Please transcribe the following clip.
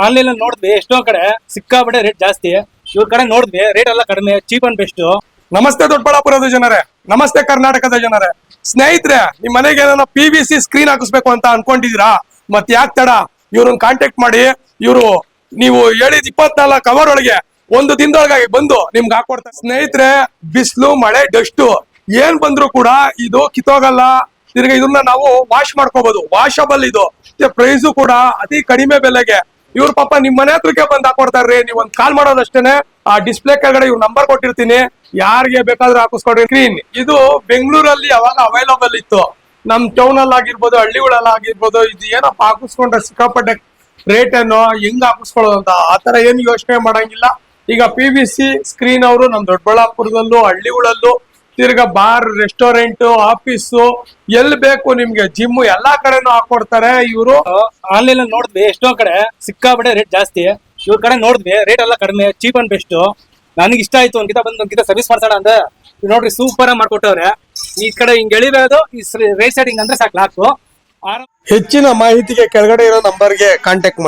Online ಅಲ್ಲಿ ನೋಡಿದ್ವಿ ಎಷ್ಟೋ ಕಡೆ ಸಿಕ್ಕಾಬಿಟ್ಟೆ ರೇಟ್ ಜಾಸ್ತಿ. ಇವ್ರ ಕಡೆ ನೋಡಿದ್ವಿ ರೇಟ್ ಎಲ್ಲ ಕಡಿಮೆ, ಚೀಪ್ ಅಂಡ್ ಬೆಸ್ಟ್. ನಮಸ್ತೆ ದೊಡ್ಡಬಳ್ಳಾಪುರದ ಜನರೇ, ನಮಸ್ತೆ ಕರ್ನಾಟಕದ ಜನರೇ. ಸ್ನೇಹಿತರೆ, ನಿಮ್ ಮನೆಗೆ ಏನಾರ PVC ಸ್ಕ್ರೀನ್ ಹಾಕಿಸ್ಬೇಕು ಅಂತ ಅನ್ಕೊಂಡಿದೀರಾ? ಮತ್ ಯಾಕೆ ತಡ, ಇವ್ರನ್ನ ಕಾಂಟ್ಯಾಕ್ಟ್ ಮಾಡಿ. ಇವರು ನೀವು ಹೇಳಿದ 24 ಅವರ್ ಒಳಗೆ ಒಂದು ದಿನದೊಳಗಾಗಿ ಬಂದು ನಿಮ್ಗೆ ಹಾಕೊಡ್ತಾರೆ. ಸ್ನೇಹಿತರೆ, ಬಿಸಿಲು, ಮಳೆ, ಡಸ್ಟ್ ಏನ್ ಬಂದ್ರು ಕೂಡ ಇದು ಕಿತ್ತೋಗಲ್ಲ. ತಿರ್ಗ ಇದನ್ನ ನಾವು ವಾಶ್ ಮಾಡ್ಕೋಬಹುದು, ವಾಷಬಲ್ ಇದು. ಪ್ರೈಸು ಕೂಡ ಅತಿ ಕಡಿಮೆ ಬೆಲೆಗೆ ಇವ್ರ ಪಾಪ ನಿಮ್ ಮನೆ ಹತ್ರಕ್ಕೆ ಬಂದ್ ಹಾಕೊಡ್ತಾರ್ರಿ. ನೀವ್ ಒಂದ್ ಕಾಲ್ ಮಾಡೋದಷ್ಟೇನೆ. ಆ ಡಿಸ್ಪ್ಲೇ ಕೆಳಗಡೆ ಇವ್ರ ನಂಬರ್ ಕೊಟ್ಟಿರ್ತೀನಿ, ಯಾರಿಗೆ ಬೇಕಾದ್ರೂ ಹಾಕಿಸ್ಕೊಡ್ರಿ. ಸ್ಕ್ರೀನ್ ಇದು ಬೆಂಗಳೂರಲ್ಲಿ ಅವಾಗ ಅವೈಲಬಲ್ ಇತ್ತು. ನಮ್ ಟೌನ್ ಅಲ್ಲಿ ಆಗಿರ್ಬೋದು, ಹಳ್ಳಿಗಳಲ್ಲಿ ಆಗಿರ್ಬೋದು. ಇದು ಏನಪ್ಪ ಹಾಕಿಸ್ಕೊಂಡ್ರೆ ಸಿಕ್ಕಾಪಟ್ಟೆ ರೇಟ್ ಏನೋ, ಹೆಂಗ್ ಹಾಕಿಸ್ಕೊಳ್ಳೋದು ಅಂತ ಆತರ ಏನು ಯೋಚನೆ ಮಾಡಂಗಿಲ್ಲ. ಈಗ PVC ಸ್ಕ್ರೀನ್ ಅವರು ನಮ್ ದೊಡ್ಡಬಳ್ಳಾಪುರದಲ್ಲೂ ಹಳ್ಳಿಗಳಲ್ಲೂ ತಿರ್ಗಾ ಬಾರ್, ರೆಸ್ಟೋರೆಂಟ್, ಆಫೀಸು, ಎಲ್ಲಿ ಬೇಕು ನಿಮ್ಗೆ, ಜಿಮ್ ಎಲ್ಲಾ ಕಡೆನೂ ಹಾಕೊಡ್ತಾರೆ ಇವರು. ಆನ್ಲೈನ್ ಅಲ್ಲಿ ನೋಡಿದ್ವಿ ಎಷ್ಟೋ ಕಡೆ ಸಿಕ್ಕಾಬಿಟ್ಟೆ ರೇಟ್ ಜಾಸ್ತಿ. ಇವ್ರ ಕಡೆ ನೋಡಿದ್ವಿ ರೇಟ್ ಎಲ್ಲ ಕಡಿಮೆ, ಚೀಪ್ ಅಂಡ್ ಬೆಸ್ಟ್. ನನಗೆ ಇಷ್ಟ ಆಯ್ತು. ಒಂದ್ಕಿತ ಸರ್ವಿಸ್ ಮಾಡ್ಸೋಣ ಅಂದ್ರೆ ನೋಡ್ರಿ ಸೂಪರ್ ಆಗಿ ಮಾಡ್ಕೊಟ್ಟವ್ರೆ. ಈ ಕಡೆ ಹಿಂಗ್ ಎಳಿಬಹುದು, ಈ ರೈಟ್ ಸೈಡ್ ಹಿಂಗ್ ಅಂದ್ರೆ ಸಾಕು ಲಾಕು. ಹೆಚ್ಚಿನ ಮಾಹಿತಿಗೆ ಕೆಳಗಡೆ ಇರೋ ನಂಬರ್ಗೆ ಕಾಂಟ್ಯಾಕ್ಟ್ ಮಾಡಿ.